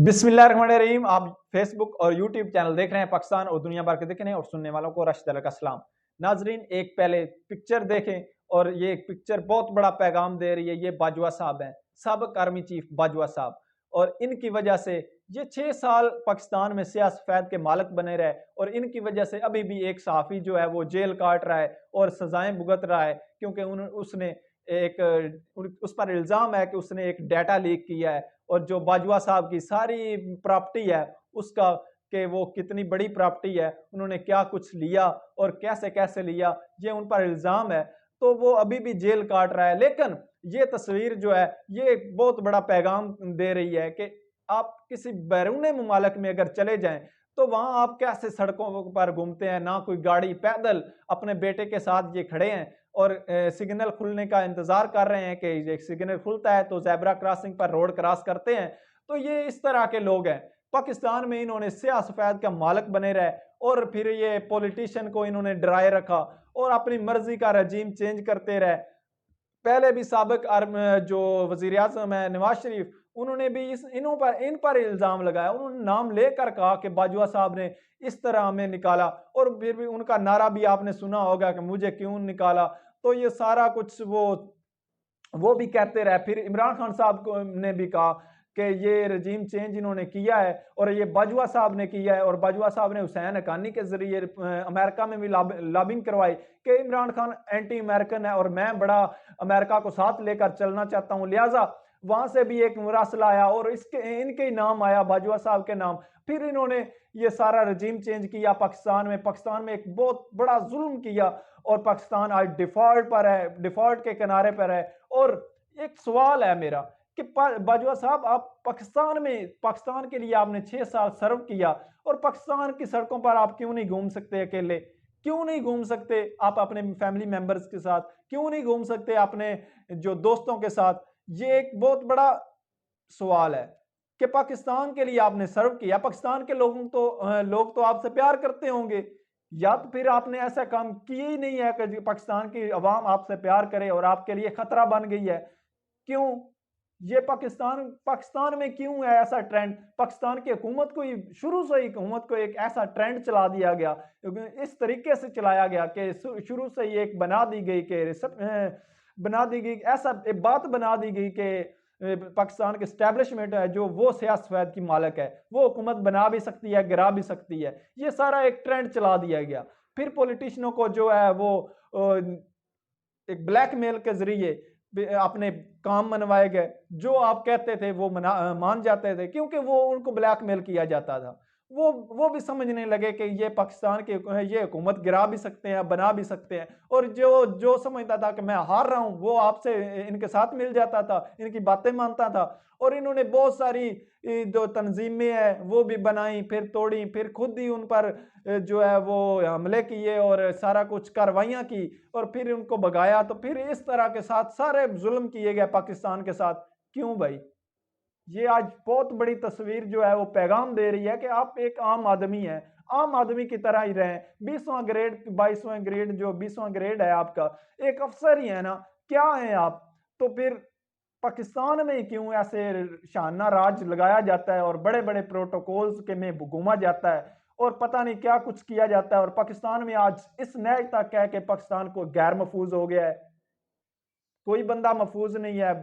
बिस्मिल्लाहिर्रहमानिर्रहीम। आप फेसबुक और यूट्यूब चैनल देख रहे हैं पाकिस्तान और दुनिया भर के देखने और सुनने वालों को रश्द का सलाम। नाजरीन, एक पहले पिक्चर देखें और ये पिक्चर बहुत बड़ा पैगाम दे रही है। ये बाजवा साहब हैं, साबिक आर्मी चीफ बाजवा साहब, और इनकी वजह से ये 6 साल पाकिस्तान में सियासत के मालिक बने रहे और इनकी वजह से अभी भी एक सहाफ़ी जो है वो जेल काट रहा है और सजाएं भुगत रहा है, क्योंकि उसने उस पर इल्ज़ाम है कि उसने एक डाटा लीक किया है और जो बाजवा साहब की सारी प्रॉपर्टी है उसका, कि वो कितनी बड़ी प्रॉपर्टी है, उन्होंने क्या कुछ लिया और कैसे कैसे लिया, ये उन पर इल्ज़ाम है। तो वो अभी भी जेल काट रहा है। लेकिन ये तस्वीर जो है ये एक बहुत बड़ा पैगाम दे रही है कि आप किसी बैरून मुमालिक में अगर चले जाएं तो वहां आप कैसे सड़कों पर घूमते हैं, ना कोई गाड़ी, पैदल अपने बेटे के साथ ये खड़े हैं और सिग्नल खुलने का इंतजार कर रहे हैं कि सिग्नल खुलता है तो ज़ेब्रा क्रॉसिंग पर रोड क्रॉस करते हैं। तो ये इस तरह के लोग हैं। पाकिस्तान में इन्होंने स्याह सफेद का मालिक बने रहे और फिर ये पॉलिटिशियन को इन्होंने डराए रखा और अपनी मर्जी का रजीम चेंज करते रहे। पहले भी साबिक जो वजीर आजम है नवाज शरीफ, उन्होंने भी इन पर इल्जाम लगाया। उन्होंने नाम लेकर कहा कि बाजवा साहब ने इस तरह हमें निकाला, और फिर भी उनका नारा भी आपने सुना होगा कि मुझे क्यों निकाला। तो ये सारा कुछ वो भी कहते रहे। फिर इमरान खान साहब को ने भी कहा कि ये रजीम चेंज इन्होंने किया है और ये बाजवा साहब ने किया है, और बाजवा साहब ने हुसैन हक्कानी के जरिए अमेरिका में भी लॉबिंग करवाई कि इमरान खान एंटी अमेरिकन है और मैं बड़ा अमेरिका को साथ लेकर चलना चाहता हूं, लिहाजा वहां से भी एक मुरासला आया और इनके ही नाम आया, बाजवा साहब के नाम। फिर इन्होंने ये सारा रजीम चेंज किया पाकिस्तान में एक बहुत बड़ा जुल्म किया और पाकिस्तान आज डिफॉल्ट पर है, डिफॉल्ट के किनारे पर है। और एक सवाल है मेरा कि बाजवा साहब, आप पाकिस्तान के लिए आपने 6 साल सर्व किया और पाकिस्तान की सड़कों पर आप क्यों नहीं घूम सकते अकेले? क्यों नहीं घूम सकते आप अपने फैमिली मेंबर्स के साथ? क्यों नहीं घूम सकते अपने जो दोस्तों के साथ? ये एक बहुत बड़ा सवाल है कि पाकिस्तान के लिए आपने सर्व किया। पाकिस्तान के लोग तो आपसे प्यार करते होंगे, या तो फिर आपने ऐसा काम किया ही नहीं है कि पाकिस्तान की अवाम आपसे प्यार करे और आपके लिए खतरा बन गई है। क्यों? ये पाकिस्तान में क्यों है ऐसा ट्रेंड? पाकिस्तान की हुकूमत को शुरू से ही हुकूमत को एक ऐसा ट्रेंड चला दिया गया, इस तरीके से चलाया गया कि शुरू से ही एक बना दी गई ऐसा एक बात बना दी गई कि पाकिस्तान की स्टैब्लिशमेंट है जो वो सियाह सफेद की मालिक है, वो हुकूमत बना भी सकती है, गिरा भी सकती है। ये सारा एक ट्रेंड चला दिया गया। फिर पॉलिटिशियनों को जो है वो एक ब्लैकमेल के जरिए अपने काम मनवाए गए। जो आप कहते थे वो मान जाते थे, क्योंकि वो उनको ब्लैकमेल किया जाता था। वो भी समझने लगे कि ये पाकिस्तान के ये हुकूमत गिरा भी सकते हैं, बना भी सकते हैं। और जो जो समझता था कि मैं हार रहा हूं, वो आपसे इनके साथ मिल जाता था, इनकी बातें मानता था। और इन्होंने बहुत सारी जो तंजीमें हैं वो भी बनाई, फिर तोड़ी, फिर खुद ही उन पर जो है वो हमले किए और सारा कुछ कार्रवाइयां की और फिर उनको भगाया। तो फिर इस तरह के साथ सारे जुल्म किए गए पाकिस्तान के साथ। क्यों भाई? ये आज बहुत बड़ी तस्वीर जो है वो पैगाम दे रही है कि आप एक आम आदमी हैं, आम आदमी की तरह ही रहें। 20वां ग्रेड 22वां ग्रेड जो 20वां ग्रेड है आपका, एक अफसर ही है ना, क्या है आप? तो फिर पाकिस्तान में क्यों ऐसे शाना राज लगाया जाता है और बड़े बड़े प्रोटोकॉल्स के में घूमा जाता है और पता नहीं क्या कुछ किया जाता है। और पाकिस्तान में आज इस नहज तक है कि पाकिस्तान को गैर महफूज हो गया है। कोई बंदा महफूज नहीं है,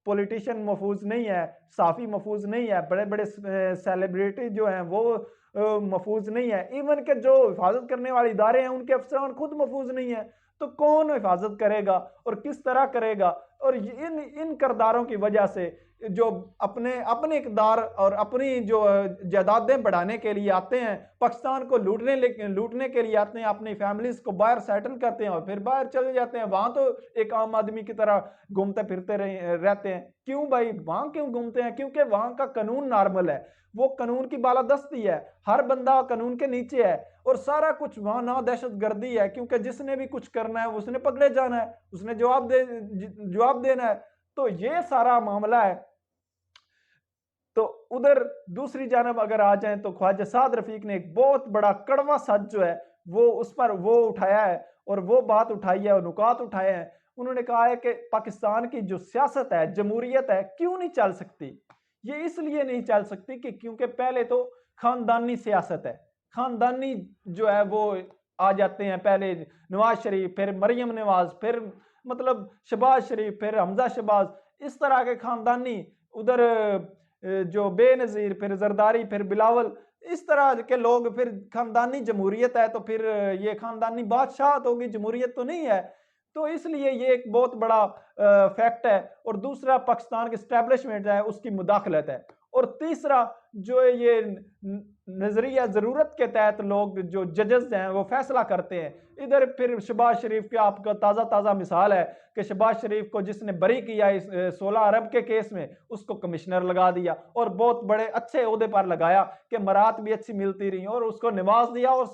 पॉलिटिशियन महफूज नहीं है, साफी महफूज नहीं है, बड़े बड़े सेलिब्रिटी जो हैं वो महफूज नहीं है। इवन के जो हिफाजत करने वाले इदारे हैं उनके अफसरान खुद महफूज नहीं है। तो कौन हिफाजत करेगा और किस तरह करेगा? और इन इन करदारों की वजह से जो अपने अपने इकदार और अपनी जो जायदादें बढ़ाने के लिए आते हैं, पाकिस्तान को लूटने के लिए आते हैं, अपनी फैमिलीज को बाहर सेटल करते हैं और फिर बाहर चले जाते हैं। वहां तो एक आम आदमी की तरह घूमते फिरते रहते हैं। क्यों भाई वहां क्यों घूमते हैं? क्योंकि वहां का कानून नॉर्मल है, वो कानून की बालादस्ती है, हर बंदा कानून के नीचे है और सारा कुछ वहां ना दहशतगर्दी है, क्योंकि जिसने भी कुछ करना है उसने पकड़े जाना है, उसने जवाब देना है। तो ये सारा मामला है। तो उधर दूसरी जानब अगर आ जाएं तो ख्वाजा साद रफीक ने एक बहुत बड़ा कड़वा सच जो है वो उस पर वो उठाया है और वो बात उठाई है और नुकात उठाए हैं। उन्होंने कहा है कि पाकिस्तान की जो सियासत है, जमहूरियत है, क्यों नहीं चल सकती? ये इसलिए नहीं चल सकती कि क्योंकि पहले तो खानदानी सियासत है, खानदानी जो है वो आ जाते हैं, पहले नवाज शरीफ, फिर मरियम नवाज, फिर मतलब शहबाज शरीफ, फिर हमजा शहबाज, इस तरह के खानदानी, उधर जो बेनजीर, फिर जरदारी, फिर बिलावल, इस तरह के लोग, फिर खानदानी जमहूरियत है तो फिर ये खानदानी बादशाहत होगी, जमहूरियत तो नहीं है। तो इसलिए ये एक बहुत बड़ा फैक्ट है। और दूसरा पाकिस्तान की स्टैब्लिशमेंट है उसकी मुदाखलत है। और तीसरा जो ये नजरिया जरूरत के तहत लोग जो जजेस हैं वो फैसला करते हैं। इधर फिर शहबाज शरीफ की आपका ताज़ा ताज़ा मिसाल है कि शहबाज शरीफ को जिसने बरी किया इस 16 अरब के केस में, उसको कमिश्नर लगा दिया और बहुत बड़े अच्छे ओहदे पर लगाया कि मरात भी अच्छी मिलती रही, और उसको नवाज दिया और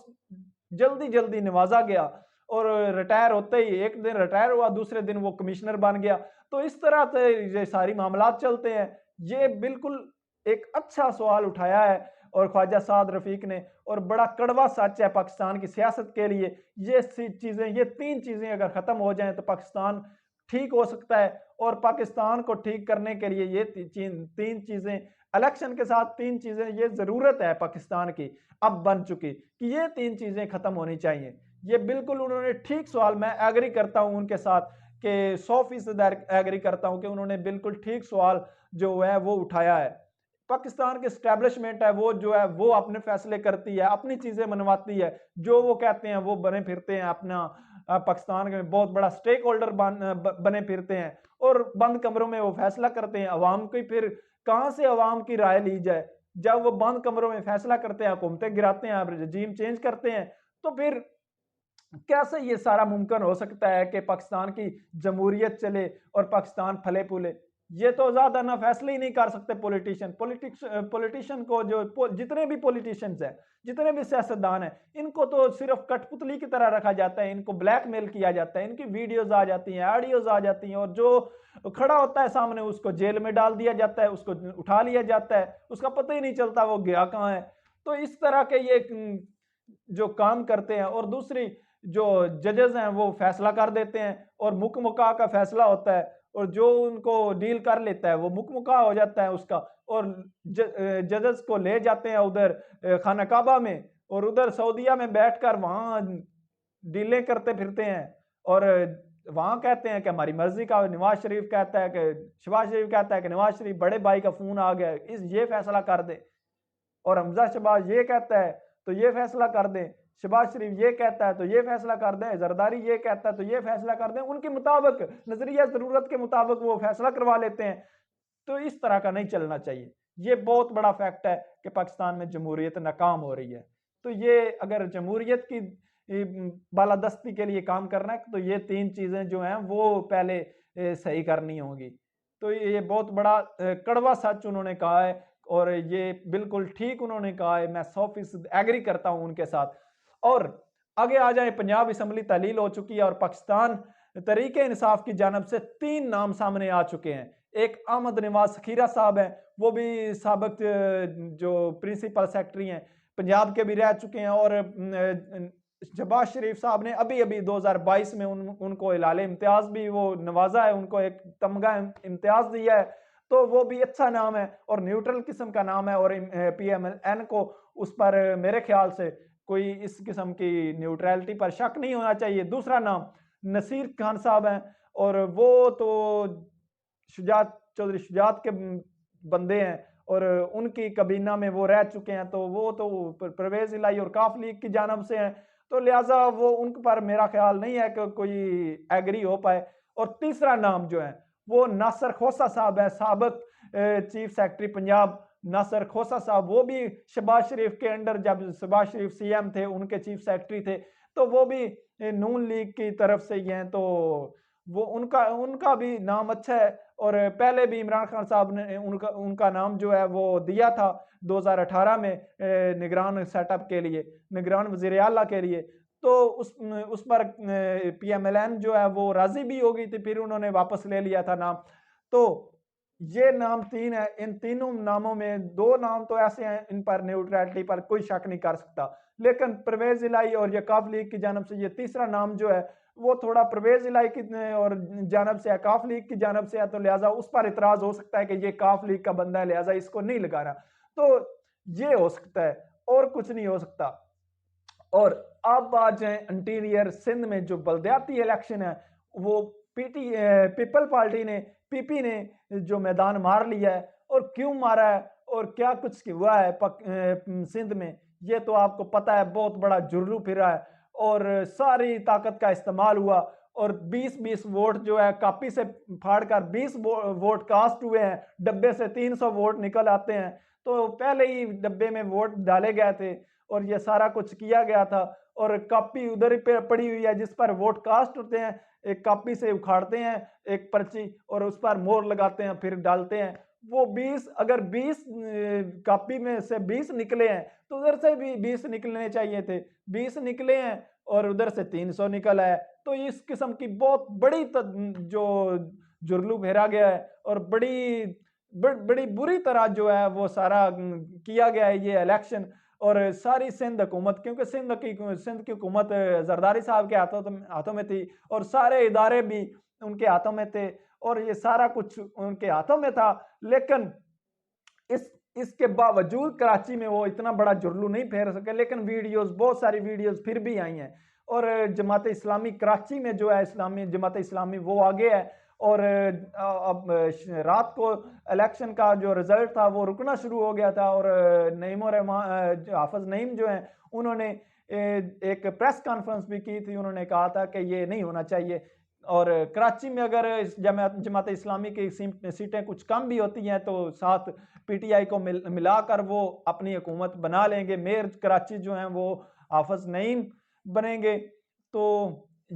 जल्दी जल्दी नवाजा गया। और रिटायर होते ही एक दिन रिटायर हुआ, दूसरे दिन वो कमिश्नर बन गया। तो इस तरह से ये सारी मामलात चलते हैं। ये बिल्कुल एक अच्छा सवाल उठाया है और ख्वाजा साद रफीक ने, और बड़ा कड़वा सच है पाकिस्तान की सियासत के लिए। ये चीजें, ये तीन चीजें अगर खत्म हो जाएं तो पाकिस्तान ठीक हो सकता है। और पाकिस्तान को ठीक करने के लिए ये तीन चीजें, इलेक्शन के साथ तीन चीजें, ये जरूरत है पाकिस्तान की, अब बन चुकी कि ये तीन चीजें खत्म होनी चाहिए। ये बिल्कुल उन्होंने ठीक सवाल, मैं एग्री करता हूं उनके साथ कि 100% एग्री करता हूं कि उन्होंने बिल्कुल ठीक सवाल जो है वो उठाया है। पाकिस्तान की स्टैब्लिशमेंट है वो जो है वो अपने फैसले करती है, अपनी चीजें मनवाती है, जो वो कहते हैं वो बने फिरते हैं, अपना पाकिस्तान में बहुत बड़ा स्टेक होल्डर बने फिरते हैं और बंद कमरों में वो फैसला करते हैं। अवाम की फिर कहां से अवाम की राय ली जाए? जब वो बंद कमरों में फैसला करते हैं, हुकूमतें गिराते हैं, रजीम चेंज करते हैं, तो फिर कैसे ये सारा मुमकिन हो सकता है कि पाकिस्तान की जमहूरियत चले और पाकिस्तान फले फूले? ये तो ज्यादा ना फैसले ही नहीं कर सकते पॉलिटिशियन को, जो जितने भी पॉलिटिशियंस हैं, जितने भी सियासतदान हैं, इनको तो सिर्फ कठपुतली की तरह रखा जाता है, इनको ब्लैकमेल किया जाता है, इनकी वीडियोज आ जाती हैं, ऑडियोज आ जाती हैं, और जो खड़ा होता है सामने उसको जेल में डाल दिया जाता है, उसको उठा लिया जाता है, उसका पता ही नहीं चलता वो गया कहाँ है। तो इस तरह के ये जो काम करते हैं। और दूसरी, जो जजेस हैं वो फैसला कर देते हैं और मुकमुका का फैसला होता है, और जो उनको डील कर लेता है वो मुकमुका हो जाता है उसका। और जजेस को ले जाते हैं उधर खाना काबा में, और उधर सऊदीया में बैठकर वहां डीलें करते फिरते हैं, और वहां कहते हैं कि हमारी मर्जी का। नवाज शरीफ कहता है कि शहबाज शरीफ कहता है कि नवाज शरीफ बड़े भाई का फोन आ गया, इस ये फैसला कर दे, और हमजा शहबाज ये कहता है तो ये फैसला कर दें, शहबाज शरीफ ये कहता है तो ये फैसला कर दें, जरदारी ये कहता है तो ये फैसला कर दें, उनके मुताबिक, नजरिया जरूरत के मुताबिक वो फैसला करवा लेते हैं। तो इस तरह का नहीं चलना चाहिए। ये बहुत बड़ा फैक्ट है कि पाकिस्तान में जमहूरियत नाकाम हो रही है। तो ये अगर जमहूरियत की बालादस्ती के लिए काम करना है तो ये तीन चीजें जो हैं वो पहले सही करनी होंगी। तो ये बहुत बड़ा कड़वा सच उन्होंने कहा है, और ये बिल्कुल ठीक उन्होंने कहा है, मैं 100% एग्री करता हूं उनके साथ। और आगे आ जाए, पंजाब असम्बली तहलील हो चुकी है और पाकिस्तान तरीके इंसाफ की जानब से 3 नाम सामने आ चुके हैं। एक अहमद नवाज सखीरा साहब हैं, वो भी साबिक जो प्रिंसिपल सेक्रेटरी हैं, पंजाब के भी रह चुके हैं, और शहबाज शरीफ साहब ने अभी अभी 2022 में उनको हिलाल इम्तियाज भी वो नवाजा है, उनको एक तमगा इम्तियाज दिया है। तो वो भी अच्छा नाम है और न्यूट्रल किस्म का नाम है, और PMLN को उस पर मेरे ख्याल से कोई इस किस्म की न्यूट्रलिटी पर शक नहीं होना चाहिए। दूसरा नाम नसीर खान साहब हैं, और वो तो चौधरी शुजात के बंदे हैं, और उनकी कबीना में वो रह चुके हैं, तो वो तो परवेज इलाही और काफ लीग की जानब से हैं, तो लिहाजा वो उन पर मेरा ख्याल नहीं है कि कोई एग्री हो पाए। और तीसरा नाम जो है वो नासिर खोसा साहब है, साबिक चीफ सेक्रेटरी पंजाब नासिर खोसा साहब। वो भी शहबाज शरीफ के अंडर, जब शहबाज शरीफ CM थे, उनके चीफ सेक्रेटरी थे, तो वो भी नून लीग की तरफ से ही हैं। तो वो उनका भी नाम अच्छा है, और पहले भी इमरान खान साहब ने उनका नाम जो है वो दिया था 2018 में निगरान सेटअप के लिए, निगरान वजीर आला के लिए। तो उस पर PMLN जो है वो राजी भी हो गई थी, फिर उन्होंने वापस ले लिया था नाम। तो ये नाम 3 है। इन तीनों नामों में 2 नाम तो ऐसे हैं इन पर न्यूट्रलिटी पर कोई शक नहीं कर सकता, लेकिन परवेज इलाही और ये काफ लीग की जानब से ये तीसरा नाम जो है वो थोड़ा परवेज इलाही की और जानब से है, काफ लीग की जानब से है, तो लिहाजा उस पर इतराज हो सकता है कि ये काफ लीग का बंदा है, लिहाजा इसको नहीं लगा रहा। तो ये हो सकता है और कुछ नहीं हो सकता। और अब आ जाए इंटीरियर सिंध में जो बलदियाती इलेक्शन है, वो पीपल पार्टी ने, पीपी ने जो मैदान मार लिया है, और क्यों मारा है और क्या कुछ हुआ है सिंध में, ये तो आपको पता है। बहुत बड़ा जुर्रू फिरा है और सारी ताकत का इस्तेमाल हुआ, और 20-20 वोट जो है कापी से फाड़कर 20 वोट कास्ट हुए हैं, डब्बे से 300 वोट निकल आते हैं। तो पहले ही डब्बे में वोट डाले गए थे और ये सारा कुछ किया गया था, और कापी उधर ही पे पड़ी हुई है जिस पर वोट कास्ट होते हैं। एक कापी से उखाड़ते हैं एक पर्ची और उस पर मोहर लगाते हैं, फिर डालते हैं। वो 20, अगर 20 कापी में से 20 निकले हैं तो उधर से भी 20 निकलने चाहिए थे, 20 निकले हैं और उधर से 300 निकला है। तो इस किस्म की बहुत बड़ी जो जुर्लू फेरा गया है, और बड़ी बुरी तरह जो है वो सारा किया गया है ये इलेक्शन। और सारी सिंध हुकूमत, क्योंकि सिंध की हुकूमत जरदारी साहब के हाथों में थी, और सारे इदारे भी उनके हाथों में थे, और ये सारा कुछ उनके हाथों में था। लेकिन इसके बावजूद कराची में वो इतना बड़ा जुर्लू नहीं फेर सके। लेकिन वीडियोस, बहुत सारी वीडियोस फिर भी आई हैं, और जमात इस्लामी कराची में जो है, इस्लामी जमात इस्लामी वो आगे है। और अब रात को इलेक्शन का जो रिजल्ट था वो रुकना शुरू हो गया था, और नईम और हाफिज नईम जो हैं उन्होंने एक प्रेस कॉन्फ्रेंस भी की थी। उन्होंने कहा था कि ये नहीं होना चाहिए, और कराची में अगर जमात इस्लामी की सीटें कुछ कम भी होती हैं तो साथ पीटीआई को मिलाकर वो अपनी हुकूमत बना लेंगे। मेयर कराची जो हैं वो हाफिज नईम बनेंगे। तो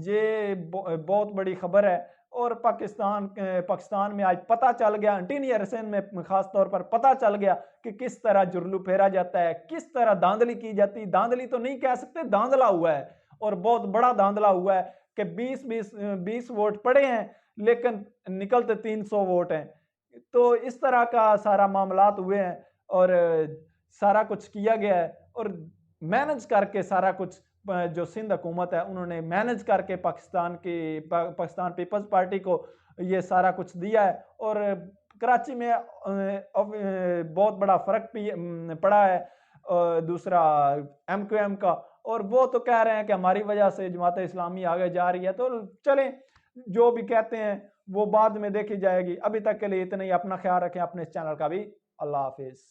ये बहुत बड़ी खबर है। और पाकिस्तान में आज पता चल गया, इंटीरियर सिंध में खास तौर पर पता चल गया कि किस तरह जुर्लू फेरा जाता है, किस तरह धांधली की जाती है। धांधली तो नहीं कह सकते, धांधला हुआ है, और बहुत बड़ा धांधला हुआ है कि 20 वोट पड़े हैं लेकिन निकलते 300 वोट हैं। तो इस तरह का सारा मामलात हुए हैं, और सारा कुछ किया गया है, और मैनेज करके सारा कुछ जो सिंध हुकूमत है उन्होंने मैनेज करके पाकिस्तान पीपल्स पार्टी को ये सारा कुछ दिया है। और कराची में बहुत बड़ा फर्क भी पड़ा है दूसरा MQM का, और वो तो कह रहे हैं कि हमारी वजह से जमात इस्लामी आगे जा रही है। तो चलें, जो भी कहते हैं वो बाद में देखी जाएगी। अभी तक के लिए इतना ही। अपना ख्याल रखें, अपने इस चैनल का भी। अल्लाह हाफिज।